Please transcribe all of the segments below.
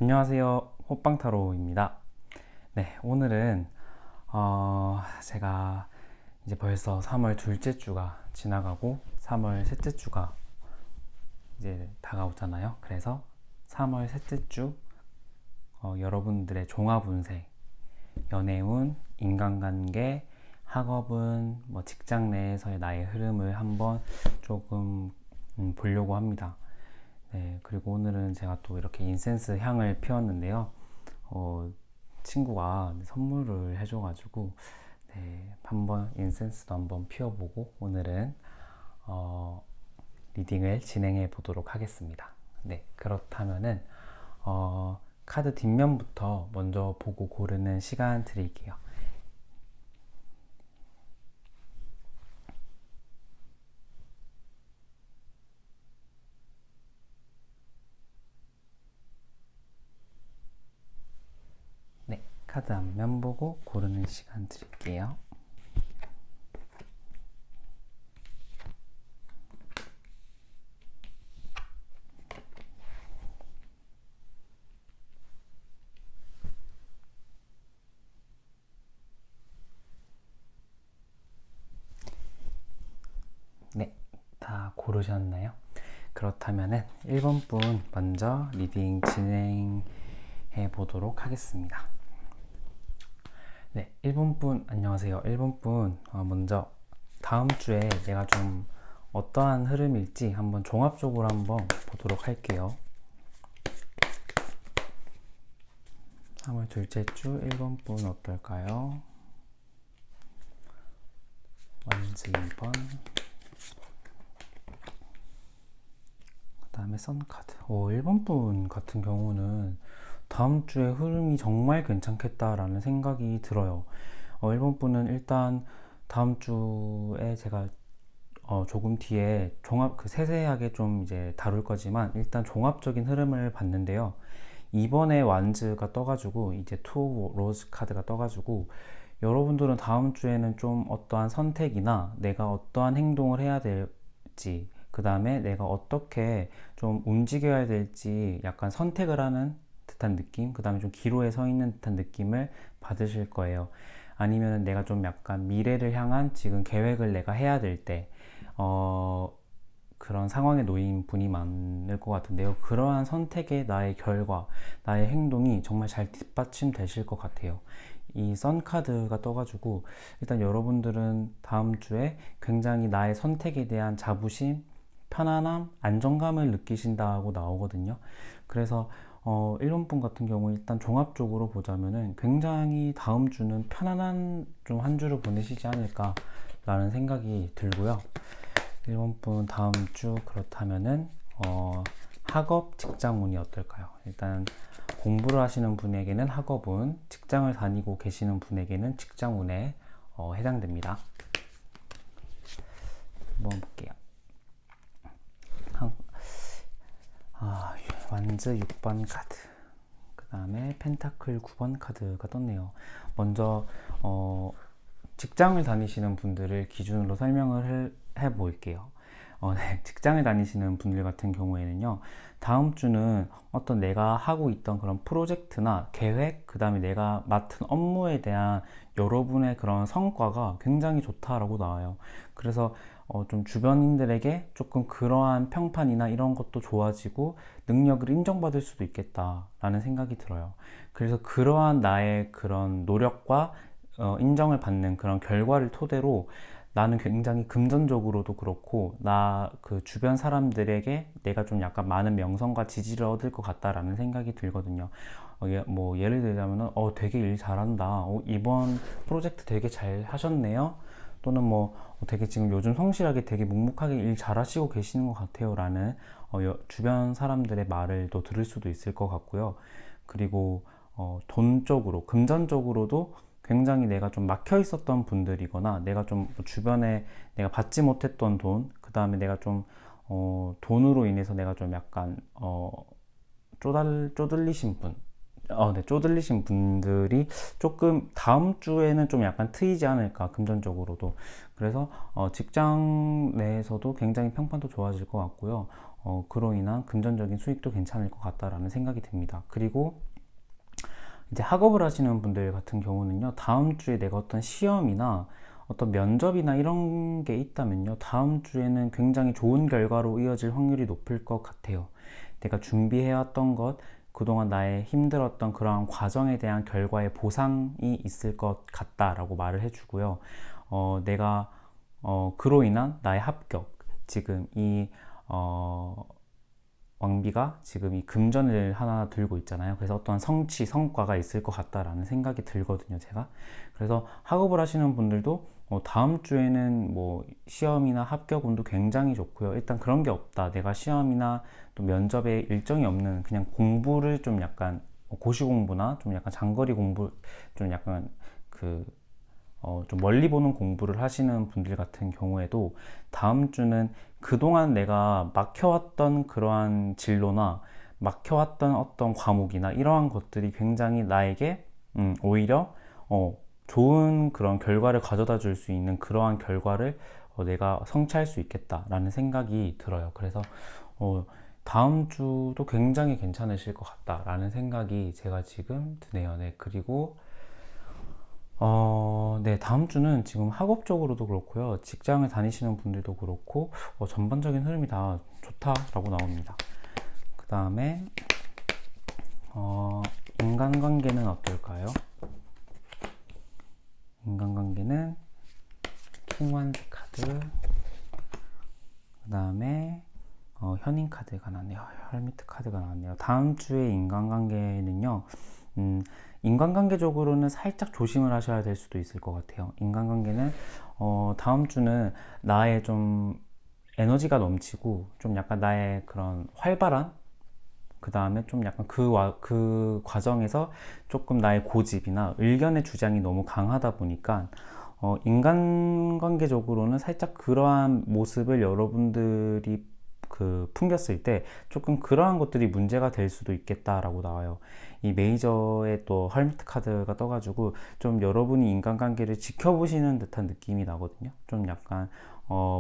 안녕하세요. 호빵타로입니다. 네, 오늘은 제가 이제 벌써 3월 둘째 주가 지나가고 3월 셋째 주가 이제 다가오잖아요. 그래서 3월 셋째 주 여러분들의 종합운세, 연애운, 인간관계, 학업은, 뭐 직장 내에서의 나의 흐름을 한번 조금 보려고 합니다. 네, 그리고 오늘은 제가 또 이렇게 인센스 향을 피웠는데요. 친구가 선물을 해줘가지고 한번 인센스도 한번 피워보고 오늘은 어, 리딩을 진행해 보도록 하겠습니다. 네, 그렇다면은 카드 뒷면부터 먼저 보고 고르는 시간 드릴게요. 네, 카드 앞면 보고 고르는 시간 드릴게요. 네, 다 고르셨나요? 그렇다면은 1번 분 먼저 리딩 진행해 보도록 하겠습니다. 네, 1번 분 안녕하세요. 1번 분 먼저 다음 주에 내가 좀 어떠한 흐름일지 한번 종합적으로 한번 보도록 할게요. 3월 둘째 주 1번 분 어떨까요? 원즈 2번, 그 다음에 선카드. 1번 분 같은 경우는 다음 주에 흐름이 정말 괜찮겠다라는 생각이 들어요. 1번 분은 일단 다음 주에 제가 조금 뒤에 세세하게 좀 이제 다룰 거지만 일단 종합적인 흐름을 봤는데요. 이번에 완즈가 떠가지고 이제 투 로즈 카드가 떠가지고 여러분들은 다음 주에는 좀 어떠한 선택이나 내가 어떠한 행동을 해야 될지, 그 다음에 내가 어떻게 좀 움직여야 될지 약간 선택을 하는 듯한 느낌, 그 다음에 좀 기로에 서 있는 듯한 느낌을 받으실 거예요. 아니면 내가 좀 약간 미래를 향한 지금 계획을 내가 해야 될 때, 그런 상황에 놓인 분이 많을 것 같은데요. 그러한 선택의 나의 결과, 나의 행동이 정말 잘 뒷받침되실 것 같아요. 이 썬카드가 떠가지고 일단 여러분들은 다음 주에 굉장히 나의 선택에 대한 자부심, 편안함, 안정감을 느끼신다고 나오거든요. 그래서 1번 분 같은 경우 일단 종합적으로 보자면은 굉장히 다음 주는 편안한 좀 한 주를 보내시지 않을까 라는 생각이 들고요. 1번 분 다음 주 그렇다면은 학업, 직장 운이 어떨까요? 일단 공부를 하시는 분에게는 학업운, 직장을 다니고 계시는 분에게는 직장 운에 해당됩니다. 한번 볼게요. 완즈 6번 카드, 그 다음에 펜타클 9번 카드가 떴네요. 먼저 직장을 다니시는 분들을 기준으로 설명을 해볼게요. 네, 직장을 다니시는 분들 같은 경우에는요, 다음 주는 어떤 내가 하고 있던 그런 프로젝트나 계획, 그 다음에 내가 맡은 업무에 대한 여러분의 그런 성과가 굉장히 좋다라고 나와요. 그래서 좀 주변인들에게 조금 그러한 평판이나 이런 것도 좋아지고 능력을 인정받을 수도 있겠다라는 생각이 들어요. 그래서 그러한 나의 그런 노력과 인정을 받는 그런 결과를 토대로 나는 굉장히 금전적으로도 그렇고 나 그 주변 사람들에게 내가 좀 약간 많은 명성과 지지를 얻을 것 같다라는 생각이 들거든요. 뭐 예를 들자면은 되게 일 잘한다. 이번 프로젝트 되게 잘 하셨네요. 또는 뭐 되게 지금 요즘 성실하게 되게 묵묵하게 일 잘하시고 계시는 것 같아요 라는 주변 사람들의 말을 또 들을 수도 있을 것 같고요. 그리고 돈적으로 금전적으로도 굉장히 내가 좀 막혀 있었던 분들이거나 내가 좀 주변에 내가 받지 못했던 돈, 그 다음에 내가 좀 돈으로 인해서 내가 좀 약간 쪼들리신 분, 네, 쪼들리신 분들이 조금 다음 주에는 좀 약간 트이지 않을까, 금전적으로도. 그래서 직장 내에서도 굉장히 평판도 좋아질 것 같고요. 그로 인한 금전적인 수익도 괜찮을 것 같다라는 생각이 듭니다. 그리고 이제 학업을 하시는 분들 같은 경우는요, 다음 주에 내가 어떤 시험이나 어떤 면접이나 이런 게 있다면요, 다음 주에는 굉장히 좋은 결과로 이어질 확률이 높을 것 같아요. 내가 준비해왔던 것, 그동안 나의 힘들었던 그러한 과정에 대한 결과의 보상이 있을 것 같다라고 말을 해주고요. 내가 그로 인한 나의 합격, 지금 이 왕비가 지금 이 금전을 하나 들고 있잖아요. 그래서 어떠한 성취, 성과가 있을 것 같다라는 생각이 들거든요, 제가. 그래서 학업을 하시는 분들도 다음 주에는 뭐 시험이나 합격운도 굉장히 좋고요. 일단 그런 게 없다. 내가 시험이나 또 면접에 일정이 없는 그냥 공부를 좀 약간 고시 공부나 좀 약간 장거리 공부, 좀 약간 그 좀 멀리 보는 공부를 하시는 분들 같은 경우에도 다음 주는 그동안 내가 막혀왔던 그러한 진로나 막혀왔던 어떤 과목이나 이러한 것들이 굉장히 나에게 오히려 좋은 그런 결과를 가져다 줄 수 있는 그러한 결과를 내가 성취할 수 있겠다라는 생각이 들어요. 그래서 다음 주도 굉장히 괜찮으실 것 같다라는 생각이 제가 지금 드네요. 네, 그리고 네, 다음 주는 지금 학업적으로도 그렇고요. 직장을 다니시는 분들도 그렇고, 전반적인 흐름이 다 좋다라고 나옵니다. 그 다음에, 인간관계는 어떨까요? 인간관계는 킹완즈 카드, 그 다음에, 현인 카드가 나왔네요. 헐미트 카드가 나왔네요. 다음 주에 인간관계는요, 인간관계적으로는 살짝 조심을 하셔야 될 수도 있을 것 같아요. 인간관계는 다음 주는 나의 좀 에너지가 넘치고 좀 약간 나의 그런 활발한, 그 다음에 좀 약간 그 과정에서 조금 나의 고집이나 의견의 주장이 너무 강하다 보니까 인간관계적으로는 살짝 그러한 모습을 여러분들이 풍겼을 때 조금 그러한 것들이 문제가 될 수도 있겠다라고 나와요. 이 메이저의 또 헐미트 카드가 떠가지고 좀 여러분이 인간관계를 지켜보시는 듯한 느낌이 나거든요. 좀 약간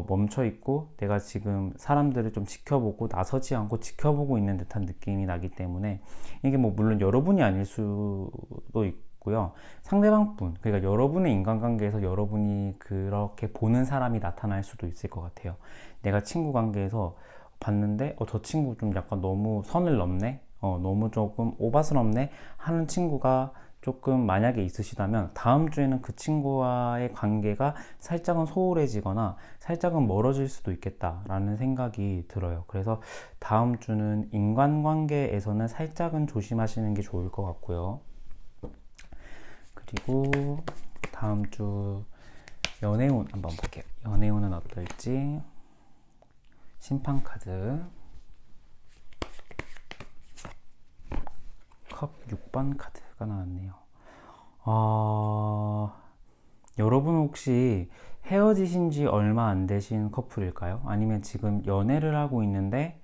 멈춰 있고 내가 지금 사람들을 좀 지켜보고 나서지 않고 지켜보고 있는 듯한 느낌이 나기 때문에 이게 뭐 물론 여러분이 아닐 수도 있고요. 상대방 분, 그러니까 여러분의 인간관계에서 여러분이 그렇게 보는 사람이 나타날 수도 있을 것 같아요. 내가 친구 관계에서 봤는데 저 친구 좀 약간 너무 선을 넘네, 너무 조금 오바스럽네 하는 친구가 조금 만약에 있으시다면 다음 주에는 그 친구와의 관계가 살짝은 소홀해지거나 살짝은 멀어질 수도 있겠다라는 생각이 들어요. 그래서 다음 주는 인간관계에서는 살짝은 조심하시는 게 좋을 것 같고요. 그리고 다음 주 연애운 한번 볼게요. 연애운은 어떨지. 심판 카드, 컵 6번 카드가 나왔네요. 여러분 혹시 헤어지신 지 얼마 안 되신 커플일까요? 아니면 지금 연애를 하고 있는데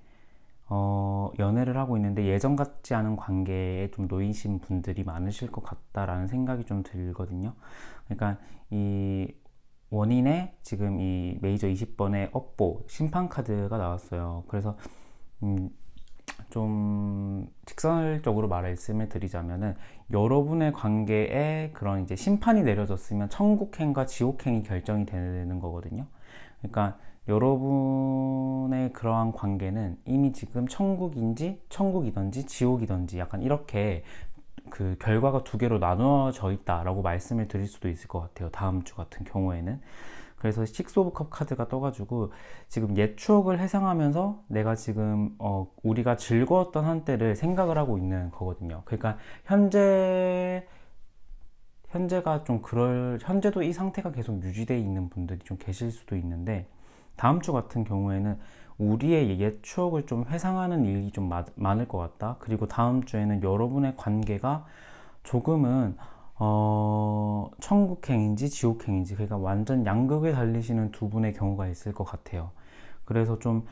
예전 같지 않은 관계에 좀 놓이신 분들이 많으실 것 같다라는 생각이 좀 들거든요. 그러니까 이 원인에 지금 이 메이저 20번의 업보 심판 카드가 나왔어요. 그래서 좀 직설적으로 말씀을 드리자면은 여러분의 관계에 그런 이제 심판이 내려졌으면 천국행과 지옥행이 결정이 되는 거거든요. 그러니까 여러분의 그러한 관계는 이미 지금 천국이든지 지옥이든지 약간 이렇게 그 결과가 두 개로 나누어져 있다라고 말씀을 드릴 수도 있을 것 같아요. 다음 주 같은 경우에는. 그래서 식스 오브 컵 카드가 떠가지고 지금 옛 추억을 회상하면서 내가 지금 우리가 즐거웠던 한때를 생각을 하고 있는 거거든요. 그러니까 현재가 좀 현재도 이 상태가 계속 유지되어 있는 분들이 좀 계실 수도 있는데 다음 주 같은 경우에는 우리의 옛 추억을 좀 회상하는 일이 좀 많을 것 같다. 그리고 다음 주에는 여러분의 관계가 조금은 천국행인지 지옥행인지, 그러니까 완전 양극을 달리시는 두 분의 경우가 있을 것 같아요. 그래서 좀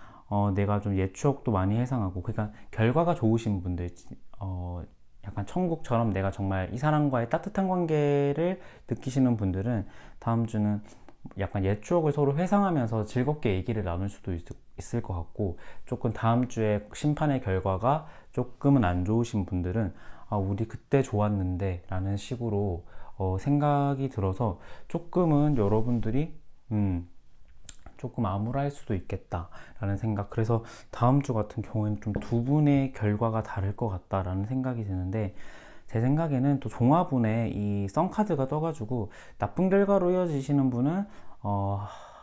내가 좀 옛 추억도 많이 회상하고, 그러니까 결과가 좋으신 분들, 약간 천국처럼 내가 정말 이 사람과의 따뜻한 관계를 느끼시는 분들은 다음 주는 약간 옛 추억을 서로 회상하면서 즐겁게 얘기를 나눌 수도 있을 것 같고, 조금 다음 주에 심판의 결과가 조금은 안 좋으신 분들은 아, 우리 그때 좋았는데 라는 식으로 생각이 들어서 조금은 여러분들이 조금 암울할 수도 있겠다라는 생각. 그래서 다음 주 같은 경우에는 좀 두 분의 결과가 다를 것 같다라는 생각이 드는데, 제 생각에는 또 종합운에 이 썬카드가 떠가지고 나쁜 결과로 이어지시는 분은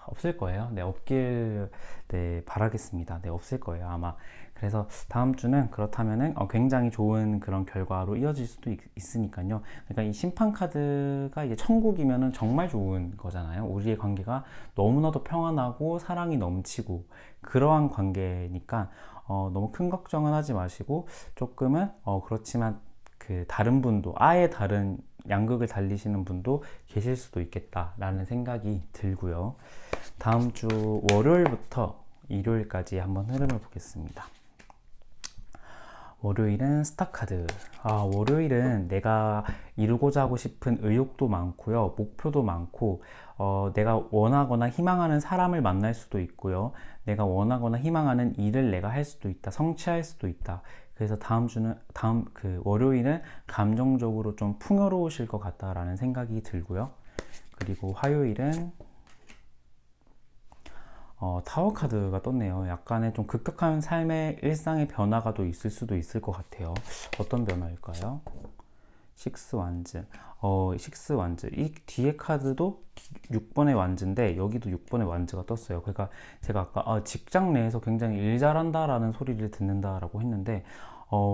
없을 거예요. 네, 없길 네, 바라겠습니다. 네, 없을 거예요, 아마. 그래서 다음 주는 그렇다면은 굉장히 좋은 그런 결과로 이어질 수도 있으니까요. 그러니까 이 심판 카드가 이제 천국이면은 정말 좋은 거잖아요. 우리의 관계가 너무나도 평안하고 사랑이 넘치고 그러한 관계니까 너무 큰 걱정은 하지 마시고, 조금은 그렇지만 그 다른 분도, 아예 다른 양극을 달리시는 분도 계실 수도 있겠다라는 생각이 들고요. 다음 주 월요일부터 일요일까지 한번 흐름을 보겠습니다. 월요일은 스타카드. 월요일은 내가 이루고자 하고 싶은 의욕도 많고요, 목표도 많고, 내가 원하거나 희망하는 사람을 만날 수도 있고요, 내가 원하거나 희망하는 일을 내가 할 수도 있다, 성취할 수도 있다. 그래서 다음 그 월요일은 감정적으로 좀 풍요로우실 것 같다라는 생각이 들고요. 그리고 화요일은 타워 카드가 떴네요. 약간의 좀 급격한 삶의 일상의 변화가 또 있을 수도 있을 것 같아요. 어떤 변화일까요? 식스 완즈. 식스 완즈. 이 뒤에 카드도 6번의 완즈인데 여기도 6번의 완즈가 떴어요. 그러니까 제가 아까 직장 내에서 굉장히 일 잘한다라는 소리를 듣는다라고 했는데,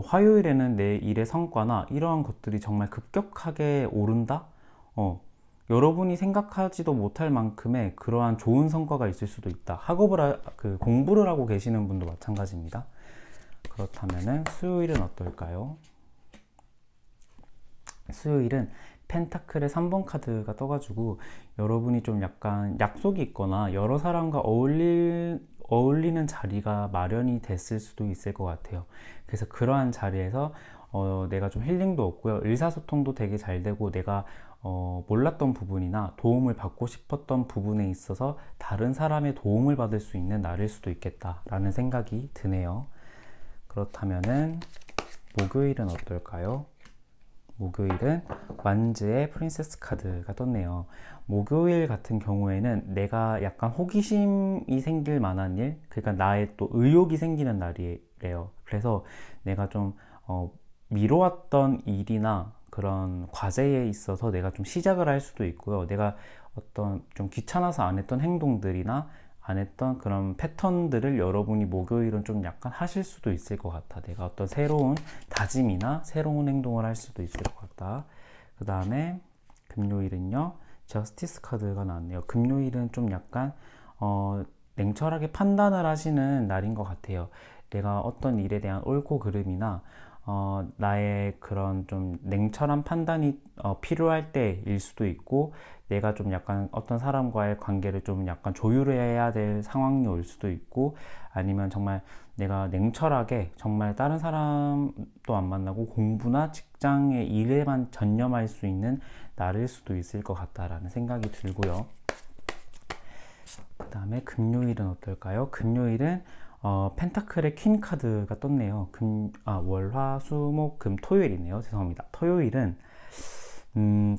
화요일에는 내 일의 성과나 이러한 것들이 정말 급격하게 오른다? 여러분이 생각하지도 못할 만큼의 그러한 좋은 성과가 있을 수도 있다. 공부를 하고 계시는 분도 마찬가지입니다. 그렇다면은 수요일은 어떨까요? 수요일은 펜타클의 3번 카드가 떠가지고 여러분이 좀 약간 약속이 있거나 여러 사람과 어울리는 자리가 마련이 됐을 수도 있을 것 같아요. 그래서 그러한 자리에서 내가 좀 힐링도 얻고요, 의사소통도 되게 잘 되고, 내가 몰랐던 부분이나 도움을 받고 싶었던 부분에 있어서 다른 사람의 도움을 받을 수 있는 날일 수도 있겠다라는 생각이 드네요. 그렇다면은 목요일은 어떨까요? 목요일은 완즈의 프린세스 카드가 떴네요. 목요일 같은 경우에는 내가 약간 호기심이 생길 만한 일, 그러니까 나의 또 의욕이 생기는 날이래요. 그래서 내가 좀 미뤄왔던 일이나 그런 과제에 있어서 내가 좀 시작을 할 수도 있고요. 내가 어떤 좀 귀찮아서 안 했던 행동들이나 안 했던 그런 패턴들을 여러분이 목요일은 좀 약간 하실 수도 있을 것 같아. 내가 어떤 새로운 다짐이나 새로운 행동을 할 수도 있을 것 같다. 그 다음에 금요일은요, 저스티스 카드가 나왔네요. 금요일은 좀 약간 냉철하게 판단을 하시는 날인 것 같아요. 내가 어떤 일에 대한 옳고 그름이나 나의 그런 좀 냉철한 판단이 필요할 때일 수도 있고, 내가 좀 약간 어떤 사람과의 관계를 좀 약간 조율해야 될 상황이 올 수도 있고, 아니면 정말 내가 냉철하게 정말 다른 사람도 안 만나고 공부나 직장의 일에만 전념할 수 있는 날일 수도 있을 것 같다라는 생각이 들고요. 그 다음에 금요일은 어떨까요? 금요일은 펜타클의 퀸 카드가 떴네요. 월, 화, 수, 목, 금, 토요일이네요. 죄송합니다.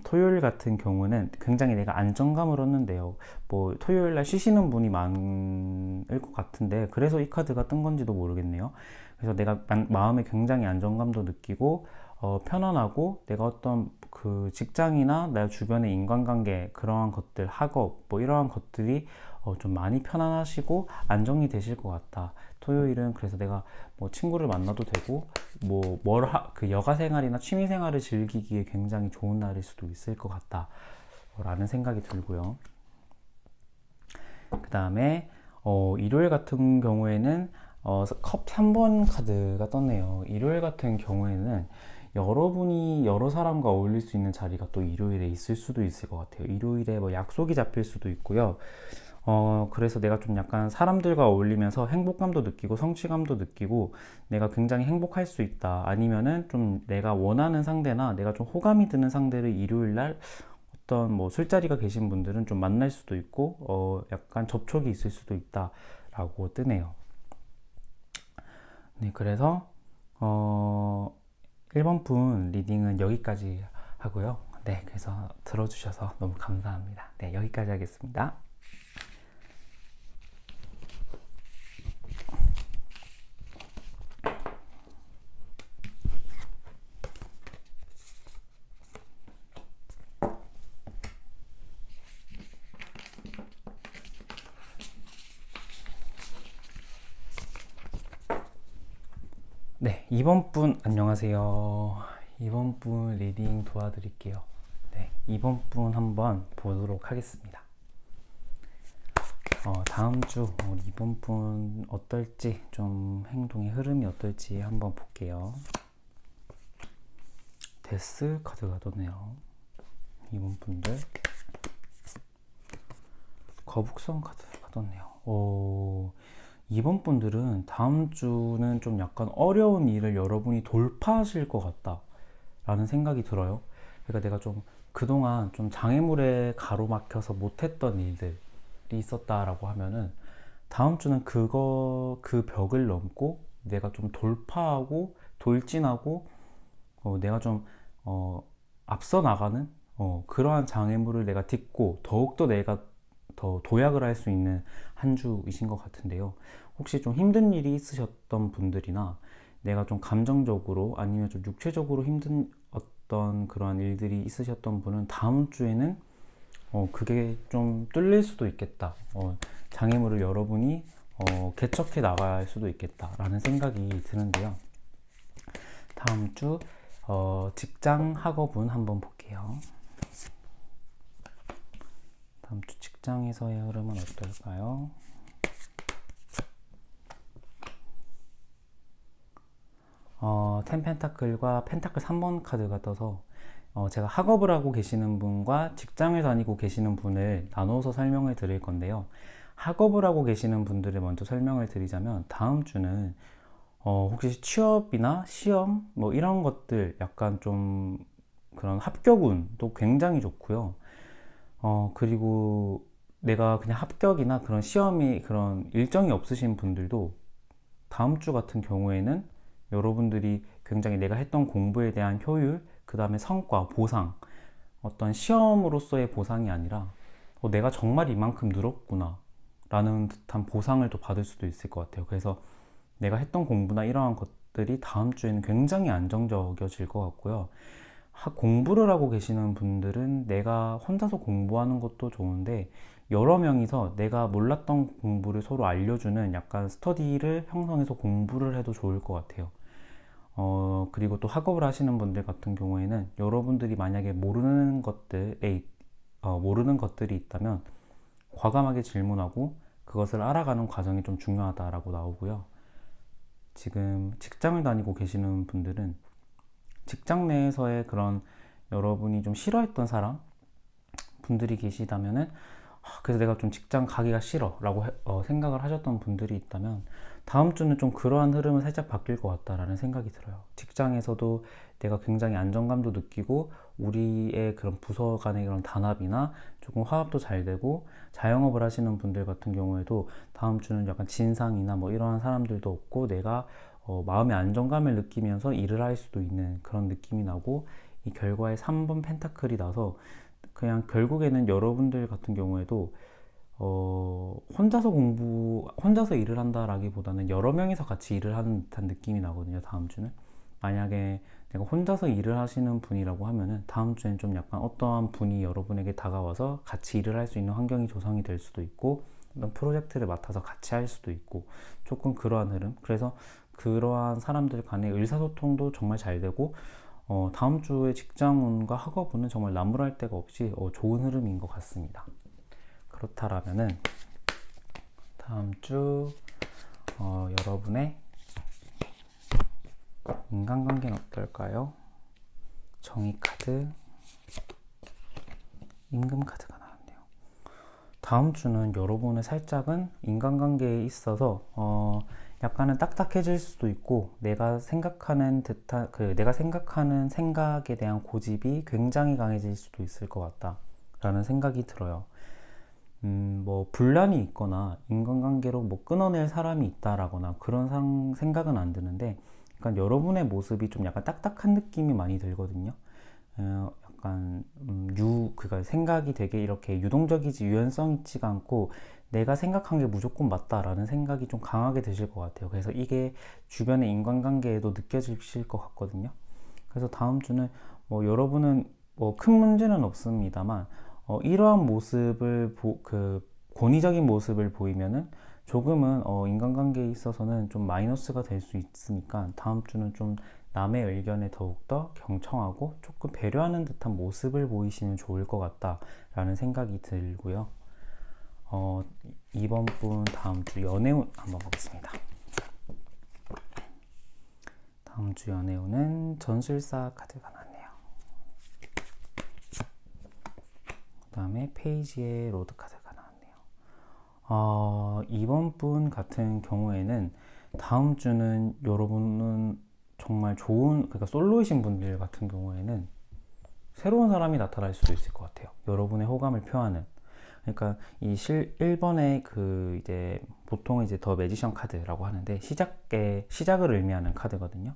토요일 같은 경우는 굉장히 내가 안정감을 얻는데요. 뭐 토요일날 쉬시는 분이 많을 것 같은데, 그래서 이 카드가 뜬 건지도 모르겠네요. 그래서 내가 마음에 굉장히 안정감도 느끼고 편안하고, 내가 어떤 그 직장이나 내 주변의 인간관계, 그러한 것들, 학업 뭐 이러한 것들이 좀 많이 편안하시고 안정이 되실 것 같다. 토요일은 그래서 내가 뭐 친구를 만나도 되고, 그 여가 생활이나 취미 생활을 즐기기에 굉장히 좋은 날일 수도 있을 것 같다 라는 생각이 들고요. 그 다음에 일요일 같은 경우에는 컵 3번 카드가 떴네요. 일요일 같은 경우에는 여러분이 여러 사람과 어울릴 수 있는 자리가 또 일요일에 있을 수도 있을 것 같아요. 일요일에 뭐 약속이 잡힐 수도 있고요. 그래서 내가 좀 약간 사람들과 어울리면서 행복감도 느끼고 성취감도 느끼고 내가 굉장히 행복할 수 있다. 아니면은 좀 내가 원하는 상대나 내가 좀 호감이 드는 상대를 일요일 날 어떤 뭐 술자리가 계신 분들은 좀 만날 수도 있고 약간 접촉이 있을 수도 있다라고 뜨네요. 네, 그래서 1번 분 리딩은 여기까지 하고요. 네, 그래서 들어주셔서 너무 감사합니다. 네, 여기까지 하겠습니다. 네, 2번 분 안녕하세요. 2번 분 리딩 도와드릴게요. 네, 2번 분 한번 보도록 하겠습니다. 다음 주 2번 분 어떨지, 좀 행동의 흐름이 어떨지 한번 볼게요. 데스 카드가 떴네요. 2번 분들 거북선 카드가 떴네요. 2번 분들은 다음 주는 좀 약간 어려운 일을 여러분이 돌파하실 것 같다 라는 생각이 들어요. 그러니까 내가 좀 그동안 좀 장애물에 가로막혀서 못했던 일들이 있었다라고 하면은 다음 주는 그 벽을 넘고 내가 좀 돌파하고 돌진하고 내가 좀 앞서 나가는 그러한 장애물을 내가 딛고 더욱더 내가 더 도약을 할 수 있는 한 주이신 것 같은데요. 혹시 좀 힘든 일이 있으셨던 분들이나 내가 좀 감정적으로 아니면 좀 육체적으로 힘든 어떤 그러한 일들이 있으셨던 분은 다음 주에는 그게 좀 뚫릴 수도 있겠다. 장애물을 여러분이 개척해 나갈 수도 있겠다라는 생각이 드는데요. 다음 주 직장 학업은 한번 볼게요. 다음 주 직장에서의 흐름은 어떨까요? 텐 펜타클과 펜타클 3번 카드가 떠서 제가 학업을 하고 계시는 분과 직장을 다니고 계시는 분을 나눠서 설명을 드릴 건데요. 학업을 하고 계시는 분들을 먼저 설명을 드리자면 다음 주는 혹시 취업이나 시험 뭐 이런 것들 약간 좀 그런 합격운도 굉장히 좋고요. 그리고 내가 그냥 합격이나 그런 시험이 그런 일정이 없으신 분들도 다음 주 같은 경우에는 여러분들이 굉장히 내가 했던 공부에 대한 효율, 그 다음에 성과, 보상, 어떤 시험으로서의 보상이 아니라 내가 정말 이만큼 늘었구나 라는 듯한 보상을 또 받을 수도 있을 것 같아요. 그래서 내가 했던 공부나 이러한 것들이 다음 주에는 굉장히 안정적이어질 것 같고요. 공부를 하고 계시는 분들은 내가 혼자서 공부하는 것도 좋은데 여러 명이서 내가 몰랐던 공부를 서로 알려주는 약간 스터디를 형성해서 공부를 해도 좋을 것 같아요. 그리고 또 학업을 하시는 분들 같은 경우에는 여러분들이 만약에 모르는 것들이 있다면 과감하게 질문하고 그것을 알아가는 과정이 좀 중요하다라고 나오고요. 지금 직장을 다니고 계시는 분들은 직장 내에서의 그런 여러분이 좀 싫어했던 사람 분들이 계시다면은 그래서 내가 좀 직장 가기가 싫어 라고 생각을 하셨던 분들이 있다면 다음 주는 좀 그러한 흐름은 살짝 바뀔 것 같다라는 생각이 들어요. 직장에서도 내가 굉장히 안정감도 느끼고 우리의 그런 부서 간의 그런 단합이나 조금 화합도 잘 되고 자영업을 하시는 분들 같은 경우에도 다음 주는 약간 진상이나 뭐 이러한 사람들도 없고 내가 마음의 안정감을 느끼면서 일을 할 수도 있는 그런 느낌이 나고 이 결과에 3번 펜타클이 나서 그냥 결국에는 여러분들 같은 경우에도 혼자서 일을 한다라기보다는 여러 명이서 같이 일을 하는 듯한 느낌이 나거든요. 다음 주는 만약에 내가 혼자서 일을 하시는 분이라고 하면은 다음 주엔 좀 약간 어떠한 분이 여러분에게 다가와서 같이 일을 할 수 있는 환경이 조성이 될 수도 있고 어떤 프로젝트를 맡아서 같이 할 수도 있고 조금 그러한 흐름. 그래서 그러한 사람들 간의 의사소통도 정말 잘 되고 다음 주에 직장운과 학업운은 정말 나무랄 데가 없이 좋은 흐름인 것 같습니다. 그렇다라면은 다음 주 여러분의 인간관계는 어떨까요? 정의 카드, 임금 카드가 나왔네요. 다음 주는 여러분의 살짝은 인간관계에 있어서 약간은 딱딱해질 수도 있고 내가 생각하는 듯한 내가 생각하는 생각에 대한 고집이 굉장히 강해질 수도 있을 것 같다 라는 생각이 들어요. 뭐 분란이 있거나 인간관계로 뭐 끊어낼 사람이 있다라거나 그런 생각은 안 드는데, 약간 여러분의 모습이 좀 약간 딱딱한 느낌이 많이 들거든요. 약간 그러니까 생각이 되게 이렇게 유동적이지 유연성 있지가 않고 내가 생각한 게 무조건 맞다라는 생각이 좀 강하게 드실 것 같아요. 그래서 이게 주변의 인간관계에도 느껴지실 것 같거든요. 그래서 다음 주는 뭐 여러분은 뭐 큰 문제는 없습니다만 이러한 모습을 권위적인 모습을 보이면은 조금은 인간관계에 있어서는 좀 마이너스가 될 수 있으니까 다음 주는 좀 남의 의견에 더욱더 경청하고 조금 배려하는 듯한 모습을 보이시면 좋을 것 같다라는 생각이 들고요. 이번 분 다음 주 연애운 한번 보겠습니다. 다음 주 연애운은 전술사 카드가 나왔네요. 그 다음에 페이지의 로드 카드가 나왔네요. 이번 분 같은 경우에는 다음 주는 여러분은 정말 그러니까 솔로이신 분들 같은 경우에는 새로운 사람이 나타날 수도 있을 것 같아요. 여러분의 호감을 표하는. 그러니까 이 1번의 이제 보통 이제 더 매지션 카드라고 하는데 시작을 의미하는 카드거든요.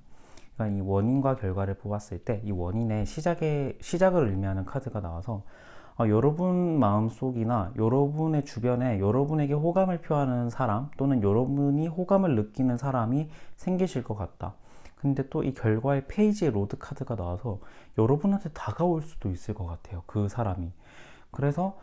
그러니까 이 원인과 결과를 뽑았을 때 이 원인의 시작을 의미하는 카드가 나와서 여러분 마음속이나 여러분의 주변에 여러분에게 호감을 표하는 사람 또는 여러분이 호감을 느끼는 사람이 생기실 것 같다. 근데 또 이 결과의 페이지에 로드 카드가 나와서 여러분한테 다가올 수도 있을 것 같아요. 그 사람이. 그래서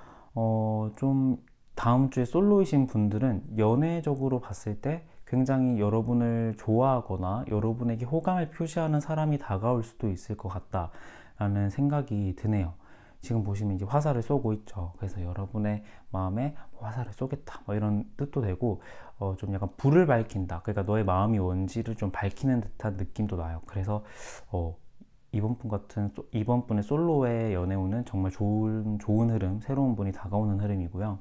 좀 다음 주에 솔로이신 분들은 연애적으로 봤을 때 굉장히 여러분을 좋아하거나 여러분에게 호감을 표시하는 사람이 다가올 수도 있을 것 같다라는 생각이 드네요. 지금 보시면 이제 화살을 쏘고 있죠. 그래서 여러분의 마음에 화살을 쏘겠다 뭐 이런 뜻도 되고 좀 약간 불을 밝힌다. 그러니까 너의 마음이 뭔지를 좀 밝히는 듯한 느낌도 나요. 그래서 이번 분의 솔로의 연애운은 정말 좋은 흐름, 새로운 분이 다가오는 흐름이고요.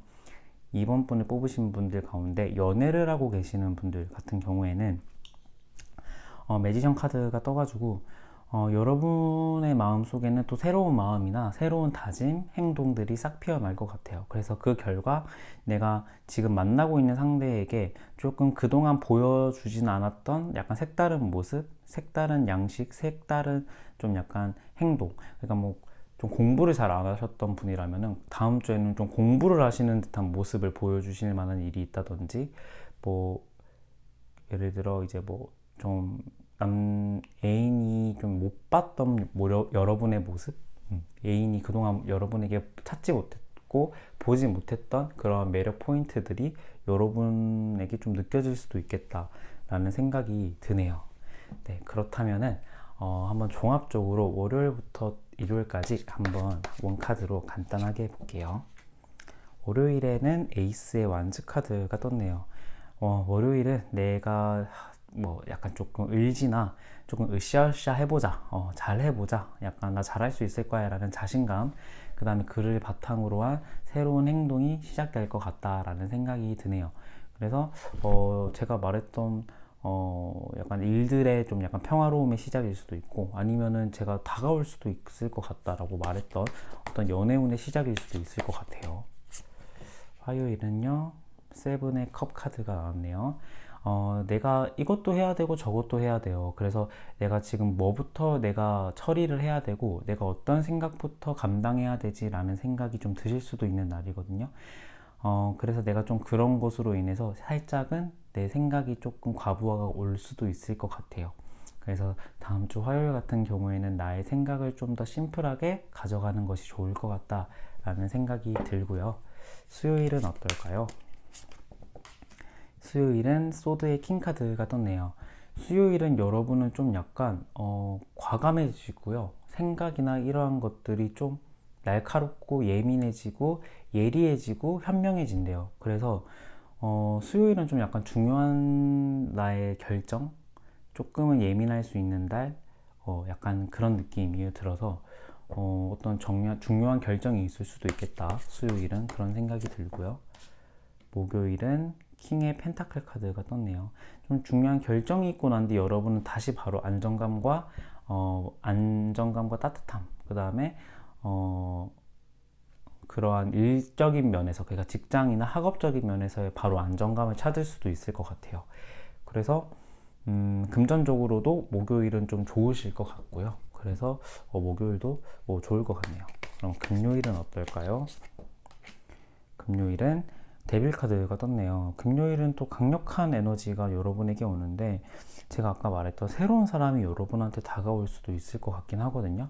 이번 분을 뽑으신 분들 가운데 연애를 하고 계시는 분들 같은 경우에는 매지션 카드가 떠가지고 여러분의 마음 속에는 또 새로운 마음이나 새로운 다짐, 행동들이 싹 피어날 것 같아요. 그래서 그 결과 내가 지금 만나고 있는 상대에게 조금 그동안 보여주진 않았던 약간 색다른 모습, 색다른 양식, 색다른 좀 약간 행동. 그러니까 뭐 좀 공부를 잘 안 하셨던 분이라면은 다음 주에는 좀 공부를 하시는 듯한 모습을 보여주실 만한 일이 있다든지, 뭐 예를 들어 이제 뭐 좀 애인이 좀 못 봤던 여러분의 모습, 애인이 그동안 여러분에게 찾지 못했고 보지 못했던 그런 매력 포인트들이 여러분에게 좀 느껴질 수도 있겠다라는 생각이 드네요. 네, 그렇다면은 한번 종합적으로 월요일부터 일요일까지 한번 원카드로 간단하게 볼게요. 월요일에는 에이스의 완즈 카드가 떴네요. 월요일은 내가 뭐 약간 조금 의지나 조금 으쌰으쌰 해보자, 잘 해보자, 약간 나 잘할 수 있을 거야 라는 자신감, 그 다음에 그를 바탕으로 한 새로운 행동이 시작될 것 같다라는 생각이 드네요. 그래서 제가 말했던 약간 일들의 좀 약간 평화로움의 시작일 수도 있고, 아니면은 제가 다가올 수도 있을 것 같다라고 말했던 어떤 연애운의 시작일 수도 있을 것 같아요. 화요일은요, 세븐의 컵 카드가 나왔네요. 내가 이것도 해야 되고 저것도 해야 돼요. 그래서 내가 지금 뭐부터 내가 처리를 해야 되고 내가 어떤 생각부터 감당해야 되지라는 생각이 좀 드실 수도 있는 날이거든요. 그래서 내가 좀 그런 것으로 인해서 살짝은 내 생각이 조금 과부하가 올 수도 있을 것 같아요. 그래서 다음 주 화요일 같은 경우에는 나의 생각을 좀 더 심플하게 가져가는 것이 좋을 것 같다라는 생각이 들고요. 수요일은 어떨까요? 수요일은 소드의 킹카드가 떴네요. 수요일은 여러분은 좀 약간 과감해지고요. 생각이나 이러한 것들이 좀 날카롭고 예민해지고 예리해지고 현명해진대요. 그래서 수요일은 좀 약간 중요한 나의 결정, 조금은 예민할 수 있는 날, 약간 그런 느낌이 들어서 어떤 중요한 결정이 있을 수도 있겠다. 수요일은 그런 생각이 들고요. 목요일은 킹의 펜타클 카드가 떴네요. 좀 중요한 결정이 있고 난 뒤 여러분은 다시 바로 안정감과 따뜻함, 그 다음에 그러한 일적인 면에서, 그러니까 직장이나 학업적인 면에서의 바로 안정감을 찾을 수도 있을 것 같아요. 그래서 금전적으로도 목요일은 좀 좋으실 것 같고요. 그래서 목요일도 좋을 것 같네요. 그럼 금요일은 어떨까요? 금요일은 데빌 카드가 떴네요. 금요일은 또 강력한 에너지가 여러분에게 오는데, 제가 아까 말했던 새로운 사람이 여러분한테 다가올 수도 있을 것 같긴 하거든요.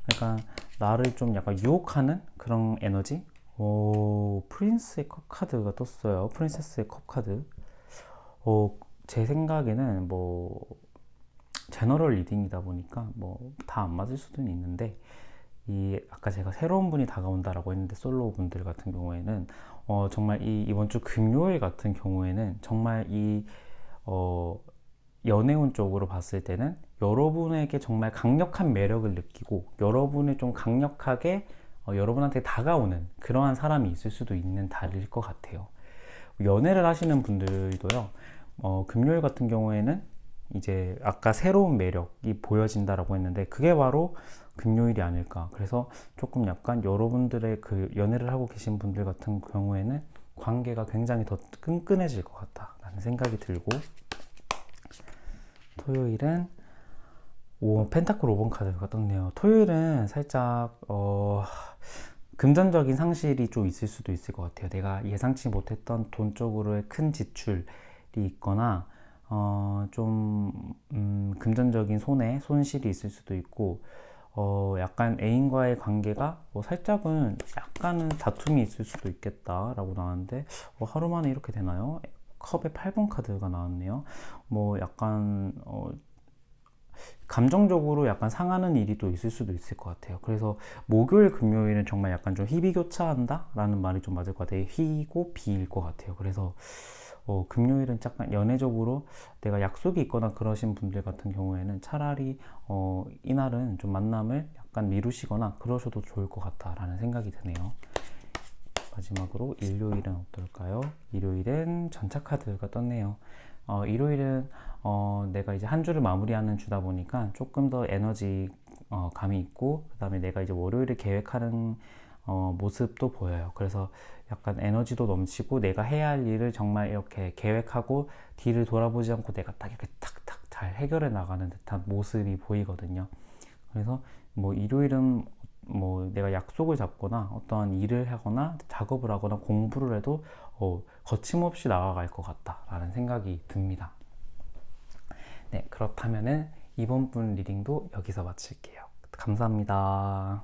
그러니까 나를 좀 약간 유혹하는 그런 에너지. 프린스의 컵 카드가 떴어요. 프린세스의 컵 카드. 제 생각에는 제너럴 리딩이다 보니까 다 안 맞을 수도 있는데, 아까 제가 새로운 분이 다가온다라고 했는데, 솔로 분들 같은 경우에는 정말 이번 주 금요일 같은 경우에는 정말 연애운 쪽으로 봤을 때는 여러분에게 정말 강력한 매력을 느끼고, 여러분을 좀 강력하게 여러분한테 다가오는 그러한 사람이 있을 수도 있는 달일 것 같아요. 연애를 하시는 분들도요, 금요일 같은 경우에는 이제 아까 새로운 매력이 보여진다라고 했는데, 그게 바로 금요일이 아닐까. 그래서 조금 약간 여러분들의 그 연애를 하고 계신 분들 같은 경우에는 관계가 굉장히 더 끈끈해질 것 같다라는 생각이 들고, 토요일은 펜타클 5번 카드가 떴네요. 토요일은 살짝 금전적인 상실이 좀 있을 수도 있을 것 같아요. 내가 예상치 못했던 돈 쪽으로의 큰 지출이 있거나 금전적인 손실이 있을 수도 있고, 약간 애인과의 관계가 약간은 다툼이 있을 수도 있겠다라고 나왔는데, 하루 만에 이렇게 되나요? 컵의 8번 카드가 나왔네요. 약간 감정적으로 약간 상하는 일이 또 있을 수도 있을 것 같아요. 그래서 목요일, 금요일은 정말 약간 좀 희비교차한다? 라는 말이 좀 맞을 것 같아요. 희고 비일 것 같아요. 그래서 금요일은 약간 연애적으로 내가 약속이 있거나 그러신 분들 같은 경우에는 차라리 이날은 좀 만남을 약간 미루시거나 그러셔도 좋을 것 같다라는 생각이 드네요. 마지막으로 일요일은 어떨까요? 일요일은 전차 카드가 떴네요. 일요일은 내가 이제 한 주를 마무리하는 주다 보니까 조금 더 에너지 감이 있고, 그 다음에 내가 이제 월요일을 계획하는 모습도 보여요. 그래서 약간 에너지도 넘치고, 내가 해야 할 일을 정말 이렇게 계획하고 뒤를 돌아보지 않고 내가 딱 이렇게 탁탁 잘 해결해 나가는 듯한 모습이 보이거든요. 그래서 일요일은 내가 약속을 잡거나 어떠한 일을 하거나 작업을 하거나 공부를 해도 거침없이 나아갈 것 같다라는 생각이 듭니다. 네, 그렇다면은 이번 분 리딩도 여기서 마칠게요. 감사합니다.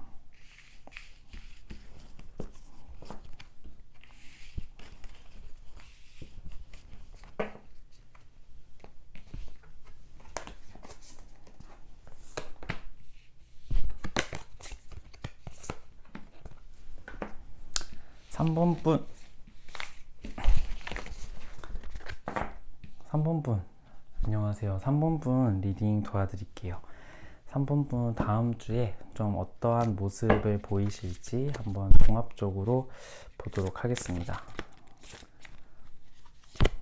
삼 번 분 안녕하세요. 3번 분 리딩 도와드릴게요. 3번 분 다음 주에 좀 어떠한 모습을 보이실지 한번 종합적으로 보도록 하겠습니다.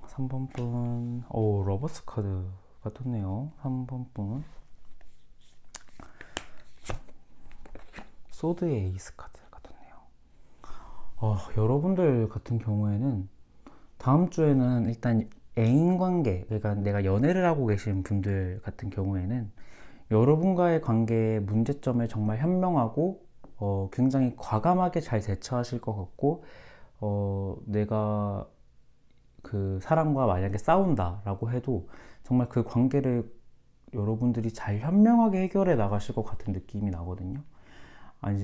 3번 분, 러버스 카드가 떴네요. 3번 분, 소드의 에이스 카드가 떴네요. 여러분들 같은 경우에는 다음 주에는 일단 애인 관계, 그러니까 내가 연애를 하고 계신 분들 같은 경우에는 여러분과의 관계의 문제점을 정말 현명하고 굉장히 과감하게 잘 대처하실 것 같고, 내가 그 사람과 만약에 싸운다라고 해도 정말 그 관계를 여러분들이 잘 현명하게 해결해 나가실 것 같은 느낌이 나거든요.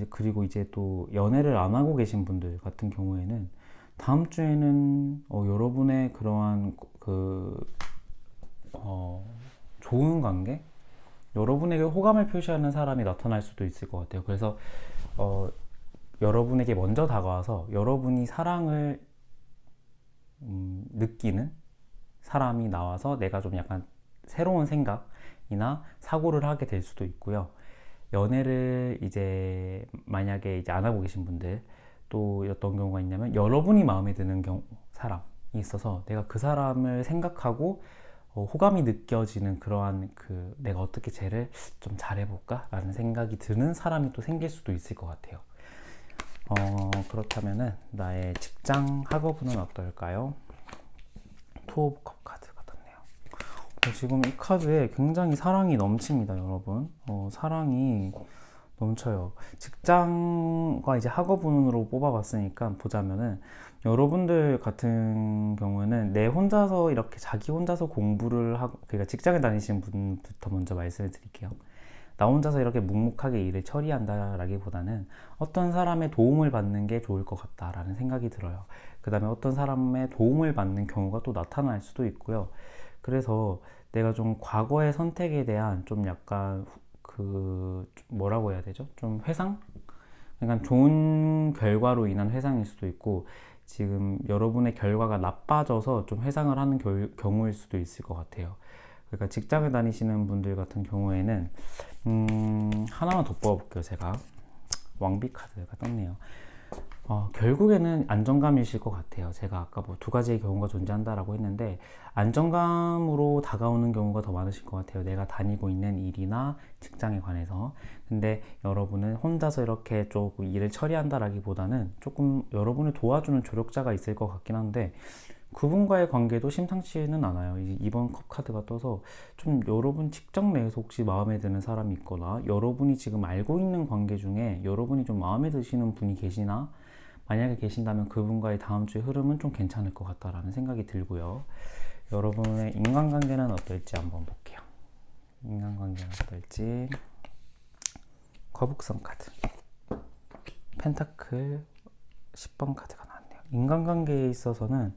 그리고 이제 또 연애를 안 하고 계신 분들 같은 경우에는 다음 주에는 여러분의 그러한 좋은 관계, 여러분에게 호감을 표시하는 사람이 나타날 수도 있을 것 같아요. 그래서 여러분에게 먼저 다가와서 여러분이 사랑을 느끼는 사람이 나와서 내가 좀 약간 새로운 생각이나 사고를 하게 될 수도 있고요. 연애를 이제 만약에 이제 안 하고 계신 분들, 또 어떤 경우가 있냐면 여러분이 마음에 드는 사람이 있어서 내가 그 사람을 생각하고 호감이 느껴지는 그러한 내가 어떻게 쟤를 좀 잘해볼까 라는 생각이 드는 사람이 또 생길 수도 있을 것 같아요. 그렇다면은 나의 직장 학업은 어떨까요? 투 오브 컵 카드가 떴네요. 지금 이 카드에 굉장히 사랑이 넘칩니다, 여러분. 사랑이 넘쳐요. 직장과 이제 학업 운으로 뽑아봤으니까 보자면은 여러분들 같은 경우에는 내 혼자서 이렇게 자기 혼자서 공부를 하고, 그러니까 직장에 다니시는 분부터 먼저 말씀을 드릴게요. 나 혼자서 이렇게 묵묵하게 일을 처리한다라기보다는 어떤 사람의 도움을 받는 게 좋을 것 같다라는 생각이 들어요. 그 다음에 어떤 사람의 도움을 받는 경우가 또 나타날 수도 있고요. 그래서 내가 좀 과거의 선택에 대한 좀 약간 뭐라고 해야 되죠? 좀 회상? 그러니까 좋은 결과로 인한 회상일 수도 있고, 지금 여러분의 결과가 나빠져서 좀 회상을 하는 경우일 수도 있을 것 같아요. 그러니까 직장을 다니시는 분들 같은 경우에는 하나만 더 뽑아볼게요. 제가 왕비 카드가 떴네요. 결국에는 안정감이실 것 같아요. 제가 아까 뭐 두 가지의 경우가 존재한다라고 했는데 안정감으로 다가오는 경우가 더 많으실 것 같아요. 내가 다니고 있는 일이나 직장에 관해서. 근데 여러분은 혼자서 이렇게 조금 일을 처리한다라기보다는 조금 여러분을 도와주는 조력자가 있을 것 같긴 한데 그분과의 관계도 심상치는 않아요. 이번 컵 카드가 떠서 좀 여러분 직장 내에서 혹시 마음에 드는 사람이 있거나 여러분이 지금 알고 있는 관계 중에 여러분이 좀 마음에 드시는 분이 계시나, 만약에 계신다면 그분과의 다음 주의 흐름은 좀 괜찮을 것 같다라는 생각이 들고요. 여러분의 인간관계는 어떨지 한번 볼게요. 인간관계는 어떨지. 거북선 카드, 펜타클 10번 카드가 나왔네요. 인간관계에 있어서는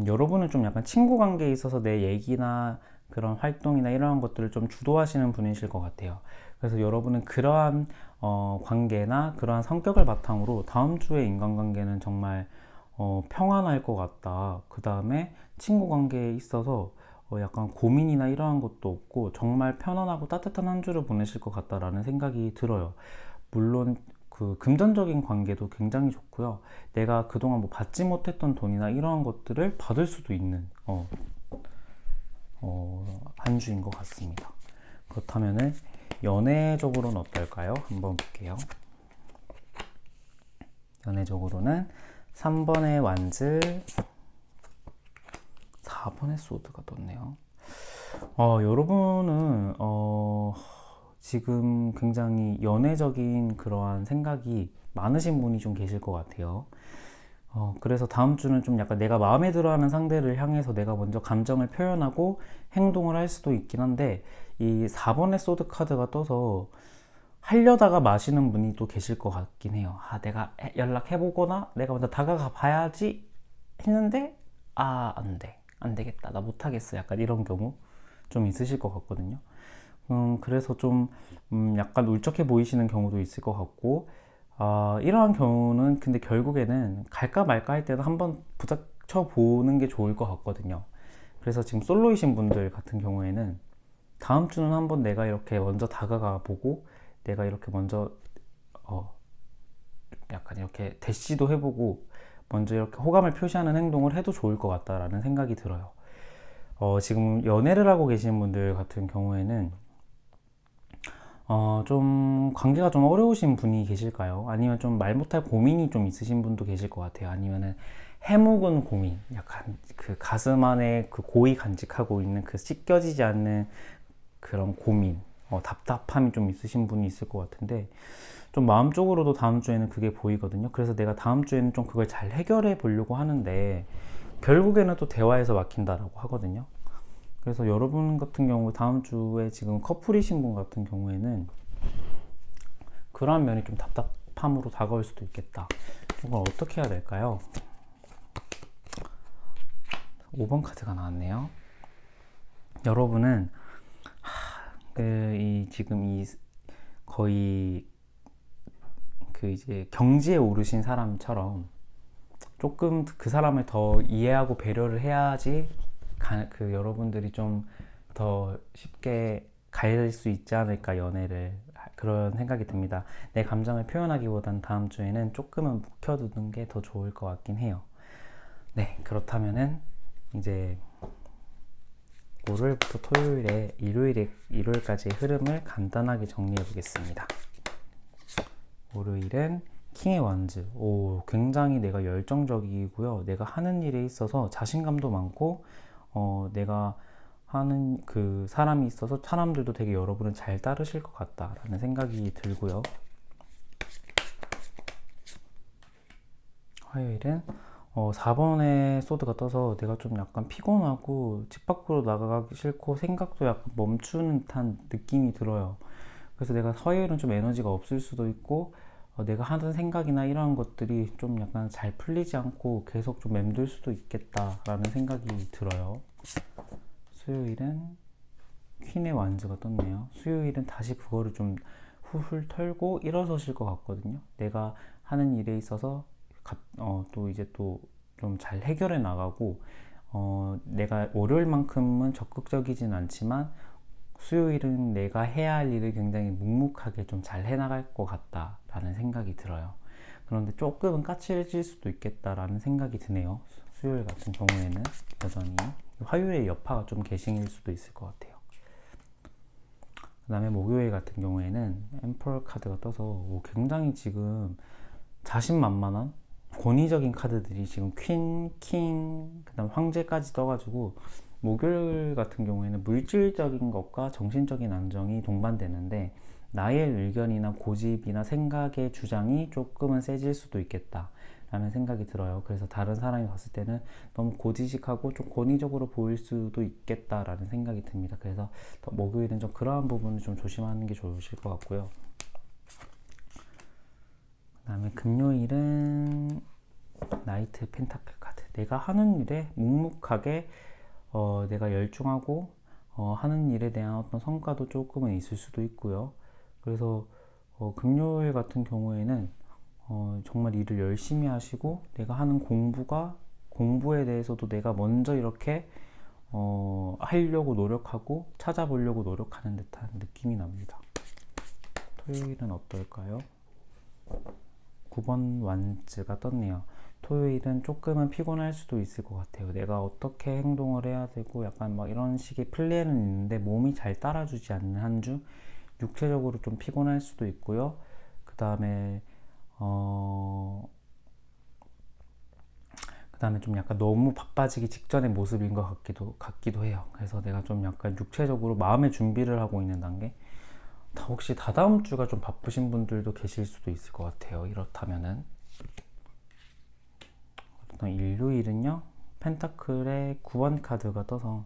여러분은 좀 약간 친구 관계에 있어서 내 얘기나 그런 활동이나 이러한 것들을 좀 주도하시는 분이실 것 같아요. 그래서 여러분은 그러한 관계나 그러한 성격을 바탕으로 다음 주에 인간관계는 정말 평안할 것 같다. 그 다음에 친구 관계에 있어서 약간 고민이나 이러한 것도 없고 정말 편안하고 따뜻한 한 주를 보내실 것 같다라는 생각이 들어요. 물론 그 금전적인 관계도 굉장히 좋고요. 내가 그동안 뭐 받지 못했던 돈이나 이러한 것들을 받을 수도 있는 한 주인 것 같습니다. 그렇다면은 연애적으로는 어떨까요? 한번 볼게요. 연애적으로는 3번의 완즈, 4번의 소드가 떴네요. 여러분은 지금 굉장히 연애적인 그러한 생각이 많으신 분이 좀 계실 것 같아요. 그래서 다음 주는 좀 약간 내가 마음에 들어하는 상대를 향해서 내가 먼저 감정을 표현하고 행동을 할 수도 있긴 한데, 이 4번의 소드 카드가 떠서 하려다가 마시는 분이 또 계실 것 같긴 해요. 내가 연락해보거나 내가 먼저 다가가 봐야지 했는데 안 되겠다, 나 못하겠어, 약간 이런 경우 좀 있으실 것 같거든요. 그래서 좀 약간 울적해 보이시는 경우도 있을 것 같고, 이러한 경우는 근데 결국에는 갈까 말까 할 때는 한번 부닥쳐 보는 게 좋을 것 같거든요. 그래서 지금 솔로이신 분들 같은 경우에는 다음 주는 한번 내가 이렇게 먼저 다가가 보고 내가 이렇게 먼저 약간 이렇게 대시도 해보고 먼저 이렇게 호감을 표시하는 행동을 해도 좋을 것 같다라는 생각이 들어요. 지금 연애를 하고 계시는 분들 같은 경우에는 좀 관계가 좀 어려우신 분이 계실까요? 아니면 좀 말 못할 고민이 좀 있으신 분도 계실 것 같아요. 아니면은 해묵은 고민, 약간 그 가슴 안에 그 고이 간직하고 있는 그 씻겨지지 않는 그런 고민, 답답함이 좀 있으신 분이 있을 것 같은데, 좀 마음적으로도 다음 주에는 그게 보이거든요. 그래서 내가 다음 주에는 좀 그걸 잘 해결해 보려고 하는데 결국에는 또 대화에서 막힌다라고 하거든요. 그래서 여러분 같은 경우 다음 주에 지금 커플이신 분 같은 경우에는 그러한 면이 좀 답답함으로 다가올 수도 있겠다. 이걸 어떻게 해야 될까요? 5번 카드가 나왔네요. 여러분은 지금 거의 이제 경지에 오르신 사람처럼 조금 그 사람을 더 이해하고 배려를 해야지 여러분들이 좀 더 쉽게 갈 수 있지 않을까, 연애를. 그런 생각이 듭니다. 내 감정을 표현하기보단 다음 주에는 조금은 묵혀두는 게 더 좋을 것 같긴 해요. 네, 그렇다면은 이제 월요일부터 토요일에 일요일까지의 흐름을 간단하게 정리해 보겠습니다. 월요일은 킹의 완즈. 오, 굉장히 내가 열정적이고요. 내가 하는 일에 있어서 자신감도 많고, 내가 하는 그 사람이 있어서 사람들도 되게 여러분은 잘 따르실 것 같다라는 생각이 들고요. 화요일은 4번에 소드가 떠서 내가 좀 약간 피곤하고 집 밖으로 나가기 싫고 생각도 약간 멈추는 듯한 느낌이 들어요. 그래서 내가 화요일은 좀 에너지가 없을 수도 있고 내가 하는 생각이나 이런 것들이 좀 약간 잘 풀리지 않고 계속 좀 맴돌 수도 있겠다라는 생각이 들어요. 수요일은 퀸의 완즈가 떴네요. 수요일은 다시 그거를 좀 훌훌 털고 일어서실 것 같거든요. 내가 하는 일에 있어서 또 이제 또 좀 잘 해결해 나가고 내가 월요일만큼은 적극적이진 않지만 수요일은 내가 해야 할 일을 굉장히 묵묵하게 좀 잘 해나갈 것 같다라는 생각이 들어요. 그런데 조금은 까칠해질 수도 있겠다라는 생각이 드네요. 수요일 같은 경우에는 여전히 화요일에 여파가 좀 계승일 수도 있을 것 같아요. 그 다음에 목요일 같은 경우에는 엠퍼럴 카드가 떠서 굉장히 지금 자신만만한 권위적인 카드들이 지금 퀸, 킹, 그 다음 황제까지 떠가지고 목요일 같은 경우에는 물질적인 것과 정신적인 안정이 동반되는데 나의 의견이나 고집이나 생각의 주장이 조금은 세질 수도 있겠다 라는 생각이 들어요. 그래서 다른 사람이 봤을 때는 너무 고지식하고 좀 권위적으로 보일 수도 있겠다라는 생각이 듭니다. 그래서 목요일은 좀 그러한 부분을 좀 조심하는 게 좋으실 것 같고요. 그 다음에 금요일은 나이트 펜타클 카드. 내가 하는 일에 묵묵하게 내가 열중하고 하는 일에 대한 어떤 성과도 조금은 있을 수도 있고요. 그래서 금요일 같은 경우에는 정말 일을 열심히 하시고 내가 하는 공부에 대해서도 내가 먼저 이렇게 하려고 노력하고 찾아보려고 노력하는 듯한 느낌이 납니다. 토요일은 어떨까요? 9번 완즈가 떴네요. 토요일은 조금은 피곤할 수도 있을 것 같아요. 내가 어떻게 행동을 해야 되고 약간 막 이런 식의 플랜은 있는데 몸이 잘 따라주지 않는 한 주, 육체적으로 좀 피곤할 수도 있고요. 그 다음에 좀 약간 너무 바빠지기 직전의 모습인 것 같기도 해요. 그래서 내가 좀 약간 육체적으로 마음의 준비를 하고 있는 단계. 혹시 다다음 주가 좀 바쁘신 분들도 계실 수도 있을 것 같아요. 이렇다면은 일요일은요 펜타클의 9번 카드가 떠서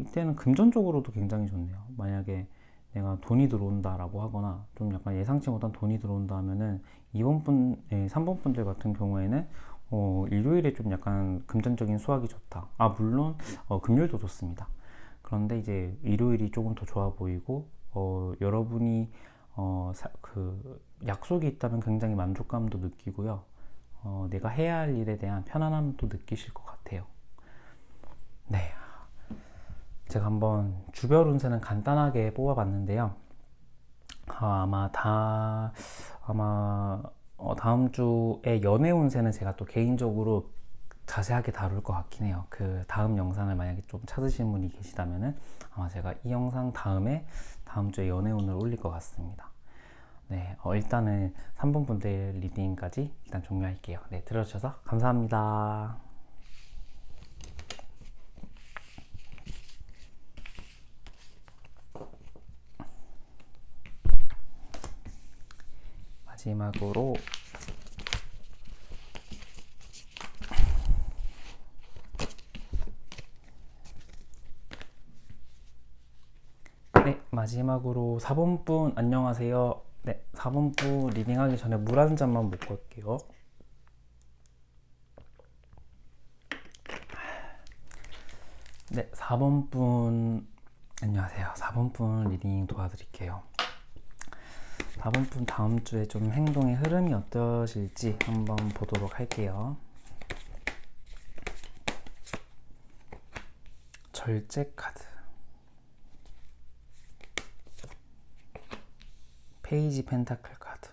이때는 금전적으로도 굉장히 좋네요. 만약에 내가 돈이 들어온다라고 하거나 좀 약간 예상치 못한 돈이 들어온다 하면은 3번 분들 같은 경우에는 일요일에 좀 약간 금전적인 수확이 좋다. 물론 금요일도 좋습니다. 그런데 이제 일요일이 조금 더 좋아 보이고 여러분이 그 약속이 있다면 굉장히 만족감도 느끼고요. 내가 해야 할 일에 대한 편안함도 느끼실 것 같아요. 네, 제가 한번 주별 운세는 간단하게 뽑아봤는데요. 아마 다음 주에 연애 운세는 제가 또 개인적으로 자세하게 다룰 것 같긴 해요. 그 다음 영상을 만약에 좀 찾으신 분이 계시다면은 아마 제가 이 영상 다음 주에 연애 운을 올릴 것 같습니다. 네, 일단은 3번 분들 리딩까지 일단 종료할게요. 네, 들어주셔서 감사합니다. 마지막으로 마지막으로 4번 분 안녕하세요. 네, 4번 분 리딩하기 전에 물 한 잔만 먹고 올게요. 네, 4번 분 안녕하세요. 4번 분 리딩 도와드릴게요. 4번 분 다음 주에 좀 행동의 흐름이 어떠실지 한번 보도록 할게요. 절제 카드, 페이지 펜타클 카드.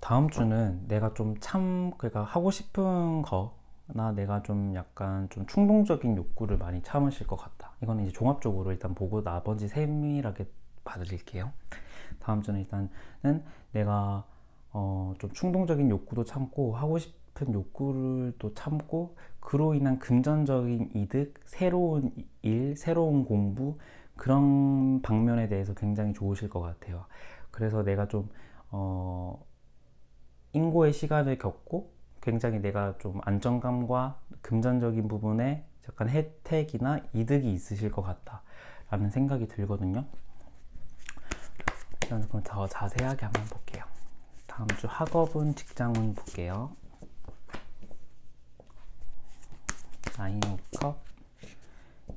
다음 주는 내가 그러니까 하고 싶은 거나 내가 좀 약간 좀 충동적인 욕구를 많이 참으실 것 같다. 이건 이제 종합적으로 일단 보고 나머지 세밀하게 봐드릴게요. 다음 주는 일단은 내가 좀 충동적인 욕구도 참고 하고 싶은 욕구를 또 참고 그로 인한 금전적인 이득, 새로운 일, 새로운 공부 그런 방면에 대해서 굉장히 좋으실 것 같아요. 그래서 내가 좀 인고의 시간을 겪고 굉장히 내가 좀 안정감과 금전적인 부분에 약간 혜택이나 이득이 있으실 것 같다라는 생각이 들거든요. 그럼 더 자세하게 한번 볼게요. 다음 주 학업은 직장운 볼게요. 나인 오브 컵,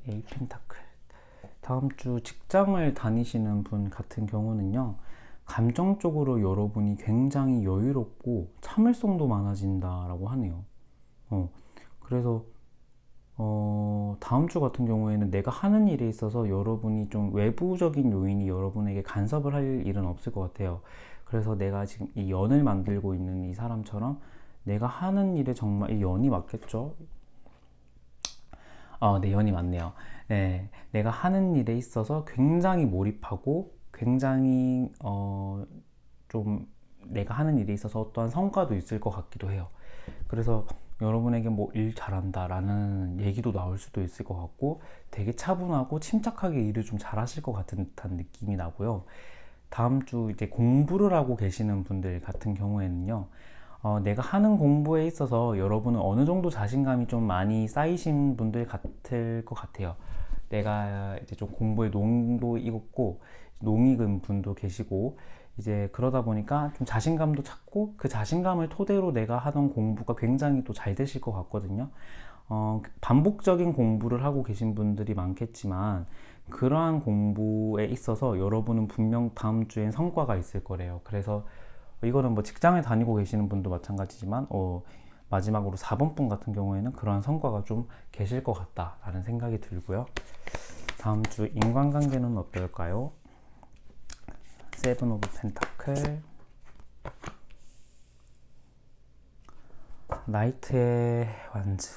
에이 펜타클. 다음 주 직장을 다니시는 분 같은 경우는요, 감정적으로 여러분이 굉장히 여유롭고 참을성도 많아진다라고 하네요. 그래서 다음 주 같은 경우에는 내가 하는 일에 있어서 여러분이 좀 외부적인 요인이 여러분에게 간섭을 할 일은 없을 것 같아요. 그래서 내가 지금 이 연을 만들고 있는 이 사람처럼 내가 하는 일에 정말 이 연이 맞겠죠? 네, 연이 맞네요. 네, 내가 하는 일에 있어서 굉장히 몰입하고 굉장히 좀 내가 하는 일에 있어서 어떠한 성과도 있을 것 같기도 해요. 그래서 여러분에게 뭐 일 잘한다 라는 얘기도 나올 수도 있을 것 같고 되게 차분하고 침착하게 일을 좀 잘하실 것 같은 듯한 느낌이 나고요. 다음 주 이제 공부를 하고 계시는 분들 같은 경우에는요, 내가 하는 공부에 있어서 여러분은 어느 정도 자신감이 좀 많이 쌓이신 분들 같을 것 같아요. 내가 이제 좀 공부에 농도 익었고 농익은 분도 계시고 이제 그러다 보니까 좀 자신감도 찾고 그 자신감을 토대로 내가 하던 공부가 굉장히 또 잘 되실 것 같거든요. 반복적인 공부를 하고 계신 분들이 많겠지만 그러한 공부에 있어서 여러분은 분명 다음 주엔 성과가 있을 거래요. 그래서 이거는 뭐 직장에 다니고 계시는 분도 마찬가지지만 마지막으로 4번 분 같은 경우에는 그러한 성과가 좀 계실 것 같다라는 생각이 들고요. 다음 주 인간관계는 어떨까요? 세븐 오브 펜타클, 나이트의 완즈.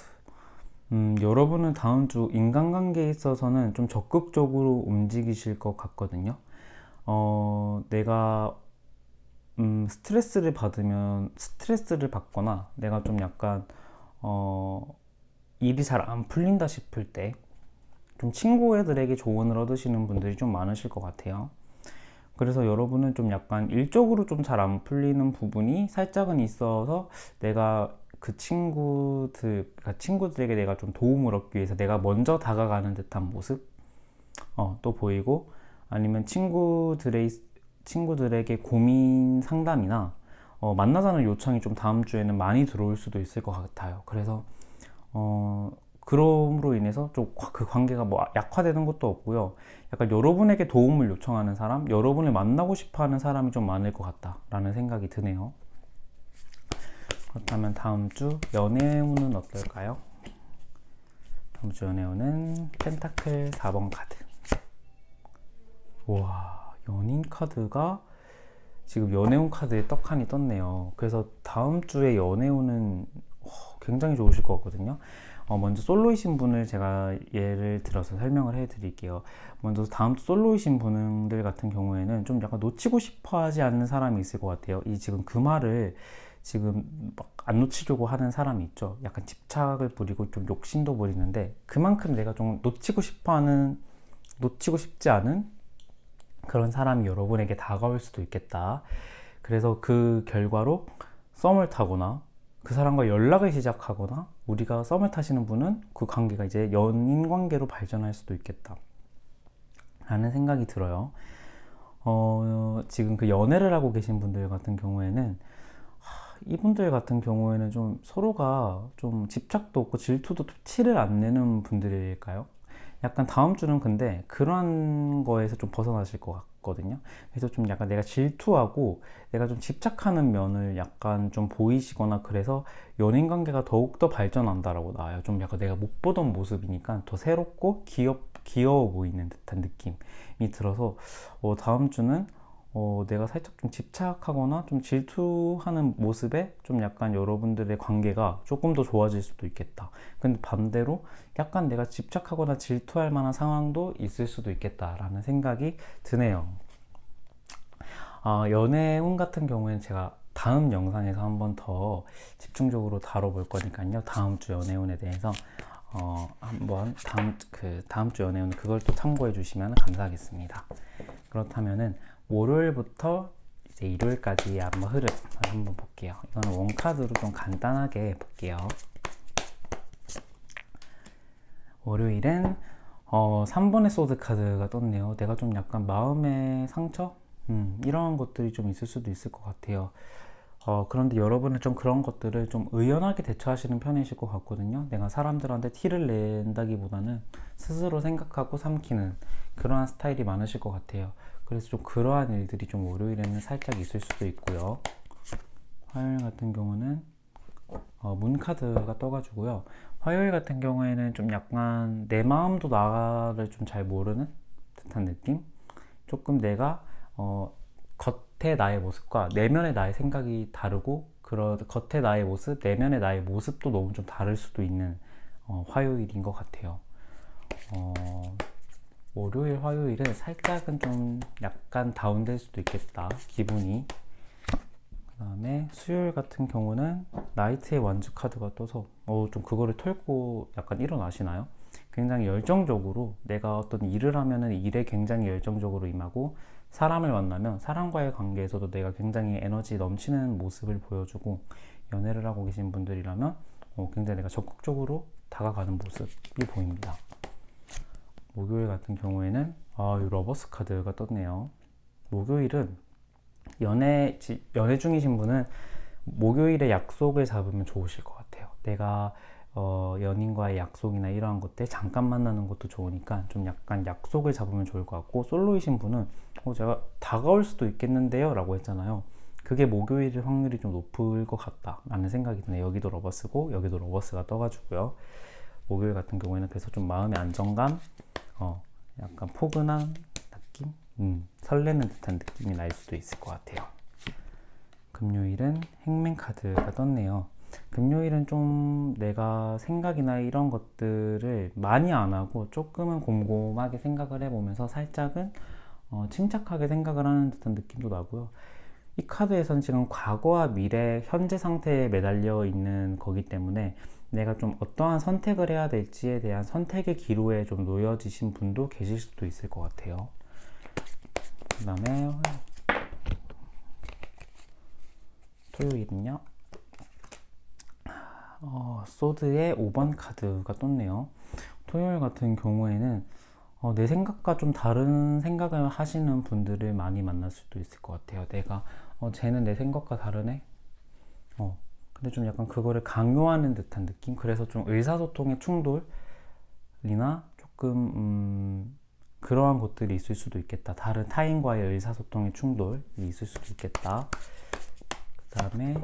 여러분은 다음 주 인간관계에 있어서는 좀 적극적으로 움직이실 것 같거든요. 내가 스트레스를 받거나 내가 좀 약간 일이 잘 안 풀린다 싶을 때 좀 친구들에게 조언을 얻으시는 분들이 좀 많으실 것 같아요. 그래서 여러분은 좀 약간 일적으로 좀 잘 안 풀리는 부분이 살짝은 있어서 내가 그 친구들에게 내가 좀 도움을 얻기 위해서 내가 먼저 다가가는 듯한 모습 또 보이고, 아니면 친구들에게 고민 상담이나 만나자는 요청이 좀 다음 주에는 많이 들어올 수도 있을 것 같아요. 그래서 그럼으로 인해서 좀 그 관계가 뭐 약화되는 것도 없고요. 약간 여러분에게 도움을 요청하는 사람, 여러분을 만나고 싶어하는 사람이 좀 많을 것 같다라는 생각이 드네요. 그렇다면 다음 주 연애운은 어떨까요? 다음 주 연애운은 펜타클 4번 카드. 와, 연인 카드가 지금 연애운 카드에 떡하니 떴네요. 그래서 다음 주에 연애운은 굉장히 좋으실 것 같거든요. 먼저 솔로이신 분을 제가 예를 들어서 설명을 해드릴게요. 먼저 다음 주 솔로이신 분들 같은 경우에는 좀 약간 놓치고 싶어 하지 않는 사람이 있을 것 같아요. 지금 그 말을 지금 막 안 놓치려고 하는 사람이 있죠. 약간 집착을 부리고 좀 욕심도 부리는데 그만큼 내가 좀 놓치고 싶지 않은 그런 사람이 여러분에게 다가올 수도 있겠다. 그래서 그 결과로 썸을 타거나 그 사람과 연락을 시작하거나 우리가 썸을 타시는 분은 그 관계가 이제 연인 관계로 발전할 수도 있겠다 라는 생각이 들어요. 지금 그 연애를 하고 계신 분들 같은 경우에는 이분들 같은 경우에는 좀 서로가 좀 집착도 없고 질투도 티를 안 내는 분들일까요? 약간 다음 주는 근데 그런 거에서 좀 벗어나실 것 같거든요. 그래서 좀 약간 내가 질투하고 내가 좀 집착하는 면을 약간 좀 보이시거나 그래서 연인 관계가 더욱더 발전한다라고 나와요. 좀 약간 내가 못 보던 모습이니까 더 새롭고 귀여워 보이는 듯한 느낌이 들어서 다음 주는 내가 살짝 좀 집착하거나 좀 질투하는 모습에 좀 약간 여러분들의 관계가 조금 더 좋아질 수도 있겠다. 근데 반대로 약간 내가 집착하거나 질투할 만한 상황도 있을 수도 있겠다라는 생각이 드네요. 연애운 같은 경우에는 제가 다음 영상에서 한번 더 집중적으로 다뤄볼 거니까요. 다음 주 연애운에 대해서 한번 다음 주 연애운 그걸 또 참고해 주시면 감사하겠습니다. 그렇다면은 월요일부터 이제 일요일까지 한번 흐름 한번 볼게요. 이거는 원카드로 좀 간단하게 볼게요. 월요일은 3번의 소드 카드가 떴네요. 내가 좀 약간 마음의 상처? 이런 것들이 좀 있을 수도 있을 것 같아요. 그런데 여러분은 좀 그런 것들을 좀 의연하게 대처하시는 편이실 것 같거든요. 내가 사람들한테 티를 낸다기보다는 스스로 생각하고 삼키는 그러한 스타일이 많으실 것 같아요. 그래서 좀 그러한 일들이 좀 월요일에는 살짝 있을 수도 있고요. 화요일 같은 경우는 문 카드가 떠가지고요. 화요일 같은 경우에는 좀 약간 내 마음도 나를 좀 잘 모르는 듯한 느낌? 조금 내가 겉의 나의 모습과 내면의 나의 생각이 다르고 겉의 나의 모습, 내면의 나의 모습도 너무 좀 다를 수도 있는 화요일인 것 같아요. 월요일, 화요일은 살짝은 좀 약간 다운될 수도 있겠다, 기분이. 그 다음에 수요일 같은 경우는 나이트의 완주 카드가 떠서 좀 그거를 털고 약간 일어나시나요? 굉장히 열정적으로 내가 어떤 일을 하면은 일에 굉장히 열정적으로 임하고 사람을 만나면 사람과의 관계에서도 내가 굉장히 에너지 넘치는 모습을 보여주고 연애를 하고 계신 분들이라면 굉장히 내가 적극적으로 다가가는 모습이 보입니다. 목요일 같은 경우에는 이 러버스 카드가 떴네요. 목요일은 연애 중이신 분은 목요일에 약속을 잡으면 좋으실 것 같아요. 내가 연인과의 약속이나 이러한 것들 잠깐 만나는 것도 좋으니까 좀 약간 약속을 잡으면 좋을 것 같고, 솔로이신 분은 제가 다가올 수도 있겠는데요 라고 했잖아요. 그게 목요일일 확률이 좀 높을 것 같다 라는 생각이 드네요. 여기도 러버스고 여기도 러버스가 떠가지고요. 목요일 같은 경우에는 그래서 좀 마음의 안정감, 약간 포근한 느낌, 설레는 듯한 느낌이 날 수도 있을 것 같아요. 금요일은 행맨 카드가 떴네요. 금요일은 좀 내가 생각이나 이런 것들을 많이 안 하고 조금은 곰곰하게 생각을 해보면서 살짝은 침착하게 생각을 하는 듯한 느낌도 나고요. 이 카드에서는 지금 과거와 미래, 현재 상태에 매달려 있는 거기 때문에 내가 좀 어떠한 선택을 해야 될지에 대한 선택의 기로에 좀 놓여지신 분도 계실 수도 있을 것 같아요. 그 다음에 토요일은요, 소드의 5번 카드가 떴네요. 토요일 같은 경우에는 내 생각과 좀 다른 생각을 하시는 분들을 많이 만날 수도 있을 것 같아요. 내가 쟤는 내 생각과 다르네? 근데 좀 약간 그거를 강요하는 듯한 느낌? 그래서 좀 의사소통의 충돌이나 조금 그러한 것들이 있을 수도 있겠다. 다른 타인과의 의사소통의 충돌이 있을 수도 있겠다. 그 다음에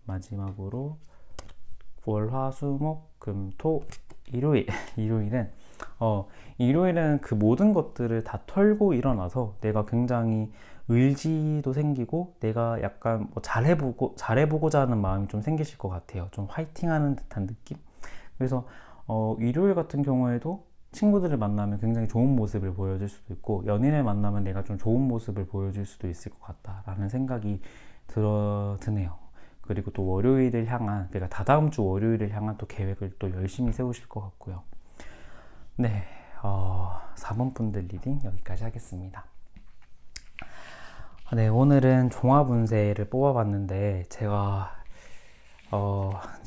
마지막으로 월, 화, 수, 목, 금, 토, 일요일. 일요일은 그 모든 것들을 다 털고 일어나서 내가 굉장히 의지도 생기고 내가 약간 잘해보고자 하는 마음이 좀 생기실 것 같아요. 좀 화이팅하는 듯한 느낌? 그래서 일요일 같은 경우에도 친구들을 만나면 굉장히 좋은 모습을 보여줄 수도 있고, 연인을 만나면 내가 좀 좋은 모습을 보여줄 수도 있을 것 같다라는 생각이 드네요. 그리고 또 월요일을 향한, 그러니까 다다음 주 월요일을 향한 또 계획을 또 열심히 세우실 것 같고요. 네, 4번 분들 리딩 여기까지 하겠습니다. 네, 오늘은 종합 운세를 뽑아봤는데 제가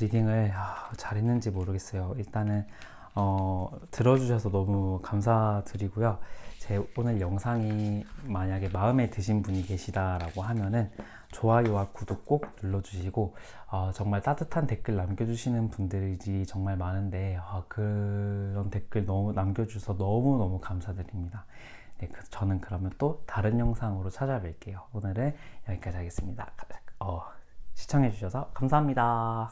리딩을 잘했는지 모르겠어요. 일단은 들어주셔서 너무 감사드리고요. 제 오늘 영상이 만약에 마음에 드신 분이 계시다라고 하면은 좋아요와 구독 꼭 눌러주시고, 정말 따뜻한 댓글 남겨주시는 분들이 정말 많은데 그런 댓글 너무 남겨주셔서 너무너무 감사드립니다. 네, 저는 그러면 또 다른 영상으로 찾아뵐게요. 오늘은 여기까지 하겠습니다. 시청해주셔서 감사합니다.